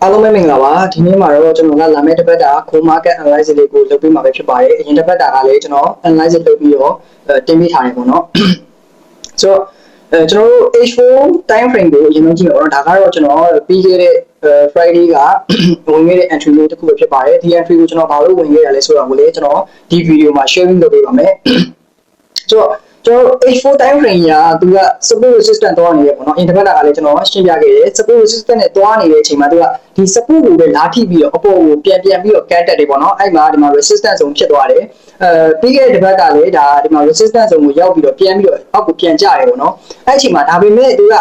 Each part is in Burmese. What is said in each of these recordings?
အားလုံးပဲမင်္ဂလာပါဒီနေ့မှာတော့ကျွန်တော်ကလာမယ့်တစ်ပတ်တာ core market analysis လေးကိုလုပ်ပေးမှာပဲဖြစ်ပါတယ်အရင်တစ်ပတ်တာကလည်းကျွန်တော် analysis လုပ်ပြီးတော့တင်ပေးထားတယ်ပေါ့နော်ဆိုတော့ကျွန်တော်တို့ H4 time frame ကိုအရင်ဆုံးကြည့်မယ်ပေါ့နော်ဒါကတော့ကျွန်တော်ပြီးခဲ့တဲ့ Friday ကဝင်ခဲ့တဲ့ entry လေးတစ်ခုပဲဖြစ်ပါတယ်ဒီ entry ကိုကျွန်တော်ဘာလို့ဝင်ခဲ့ရလဲဆိုတော့ကိုလည်းကျွန်တော်ဒီ video မှာ sharing လုပ်ပေးပါမယ်ဆိုတော့ကျွန်တော် H4 time frame ကသူက support resistance တော့နေရပေါ့နော် interpreter ကလည်းကျွန်တော်ရှင်းပြခဲ့တယ် support resistance နဲ့တွားနေတဲ့အချိန်မှာသူကဒီ support ကိုပဲလာထိပြီးတော့အပေါ်ကိုပြန်ပြီးတော့ cut တက်တယ်ပေါ့နော်အဲ့မှာဒီမှာ resistance ဇုံဖြစ်သွားတယ်ပြီးခဲ့တဲ့တစ်ပတ်ကလည်းဒါဒီမှာ resistance ဇုံကိုရောက်ပြီးတော့ပြန်ပြီးတော့အောက်ကိုပြန်ကျတယ်ပေါ့နော်အဲ့အချိန်မှာဒါပေမဲ့သူက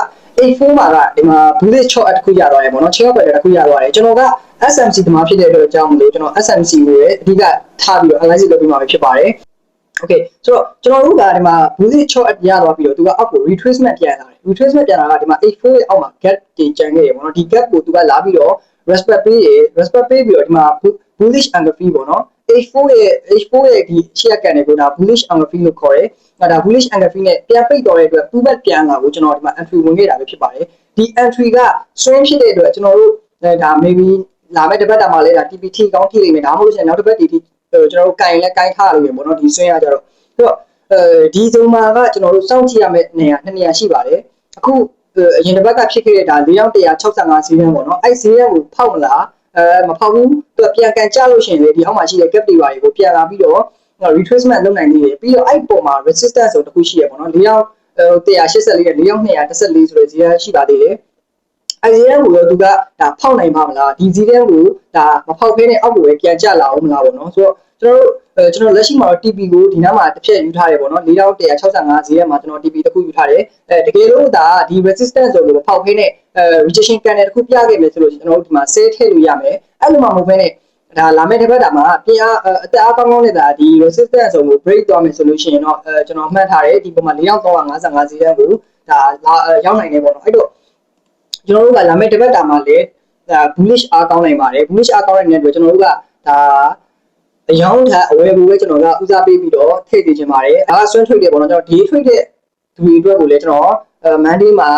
H4 မှာကဒီမှာ bullish short တစ်ခုရသွားတယ်ပေါ့နော် short တစ်ခုရသွားတယ်ကျွန်တော်က SMC တမှာဖြစ်တဲ့အတွက်ကြောင့်မလို့ကျွန်တော် SMC ကိုလည်းအဓိကထားပြီးတော့ analysis လုပ်ပြီးမှာဖြစ်ပါတယ်Okay ဆိုတော့ကျွန်တော်တို့ကဒီမှာ bullish short ရသွားပြီးတော့သူကအောက်ကို retracement ပြန်လာတယ် retracement ပြန်လာတာဒီမှာ H4 ရဲ့အောက်မှာ gap တင်ကျန်ခဲ့တယ်ပေါ့နော်ဒီ gap ကိုသူကလာပြီးတော့ respect ပေးတယ် respect ပေးပြီးတော့ဒီမှာ bullish angle fee ပေါ့နော် H4 ရဲ့ဒီရှေ့ကန်တွေကိုဒါ bullish angle fee လို့ခေါ်တယ်ဒါ bullish angle fee နဲ့ပြန်ပိတ်တော့တဲ့အတွက် pullback ပြန်လာကိုကျွန်တော်ဒီမှာ entry ဝင်ခဲ့တာပဲဖြစ်ပါတယ်ဒီ entry က swing ဖြစ်တဲ့အတွက်ကျွန်တော်တို့ဒါ maybe လာမယ့်တစ်ပတ်တာမှာလည်းဒါ TPT ကောင်းထိလိမ့်မယ်ဒါမှမဟုတ်ရှင်နောက်တစ်ပတ်ဒီကျွန်တော်တို့ကင်လည်းကင်ထားလို့ရပေါ့နော်ဒီ swing ကကြတော့ဆိုတော့ဒီဇုံမှာကကျွန်တော်တို့စောင့်ကြည့်ရမယ့်နေရာနှစ်နေရာရှိပါတယ်အခုအရင်တစ်ပတ်ကဖြစ်ခဲ့တဲ့ဒါ4165စီးရန်ပေါ့နော်အဲ့စီးရန်ကိုဖောက်မလားမဖောက်ဘူးသူပြန်ကန်ကြလို့ရှိရင်လေဒီအောက်မှာရှိတဲ့ gap တွေပါတွေကိုပြန်လာပြီးတော့ retracement လုပ်နိုင်နေတယ်ပြီးတော့အဲ့ပေါ်မှာ resistance ဆိုတခုရှိရပေါ့နော်4184နဲ့4214ဆိုတဲ့ဇီရန်ရှိပါသေးတယ်အဲ့ဒီကိုတော့သူကဒါဖောက်နိုင်ပါမလားဒီဇီရန်ကိုဒါမဖောက်ဖဲနဲ့အောက်ကိုပဲပြန်ကျလာအောင်မလားပေါ့နော်ဆိုတော့ကျွန်တော်လက်ရှိမှာတော့ TP ကိုဒီနားမှာတစ်ဖြက်ယူထားတယ်ပေါ့နော်4165ဇီရန်မှာကျွန်တော် TP တစ်ခုယူထားတယ်တကယ်လို့ဒါဒီ resistance ဆိုလို့ဖောက်ဖဲနဲ့rejection candle တစ်ခုပြခဲ့မယ်ဆိုလို့ကျွန်တော်တို့ဒီမှာ sell ထည့်လို့ရမယ်အဲ့လိုမှမဟုတ်ဘဲနဲ့ဒါလာမယ့်တစ်ပတ်တာမှာပြင်အားအသက်အားကောင်းကောင်းနဲ့ဒါဒီ resistance ဆိုကို break သွားမယ်ဆိုလို့ရှိရင်တော့ကျွန်တော်မှတ်ထားတယ်ဒီပုံမှာ4355ဇီရန်ကိုဒါရောက်နိုင်တယ်ပေါ့နော်အဲ့တော့ကျွန်တော်တို့ကလာမယ့်တစ်ပတ်တာမှာလည်းဒါ bullish အားကောင်းနိုင်ပါတယ် bullish အားကောင်းတဲ့နေရာတွေကျွန်တော်တို့ကဒါအယောင်းထက်အဝယ်ကိုပဲကျွန်တော်ကဦးစားပေးပြီးတော့ထည့်ပေးခြင်းပါတယ်ဒါက swing trade တွေပေါ့နော်ကျွန်တော် day trade တဲ့သူတွေအတွက်ကိုလည်းကျွန်တော်Monday မှာ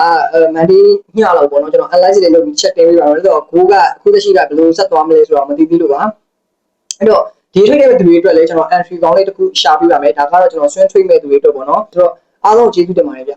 Monday ညလောက်ပေါ့နော်ကျွန်တော် analysis တွေလုပ်ပြီး check တင်ပေးပါတော့ကိုကအခုတရှိကဘယ်လိုဆက်သွားမလဲဆိုတော့မသိသေးလို့ပါအဲ့တော့ day trade တဲ့သူတွေအတွက်လည်းကျွန်တော် entry ကောင်းလေးတစ်ခုရှာပေးပါမယ်ဒါကတော့ကျွန်တော် swing trade မဲ့သူတွေအတွက်ပေါ့နော်ဆိုတော့အားလုံးကျေးဇူးတင်ပါတယ်ဗျ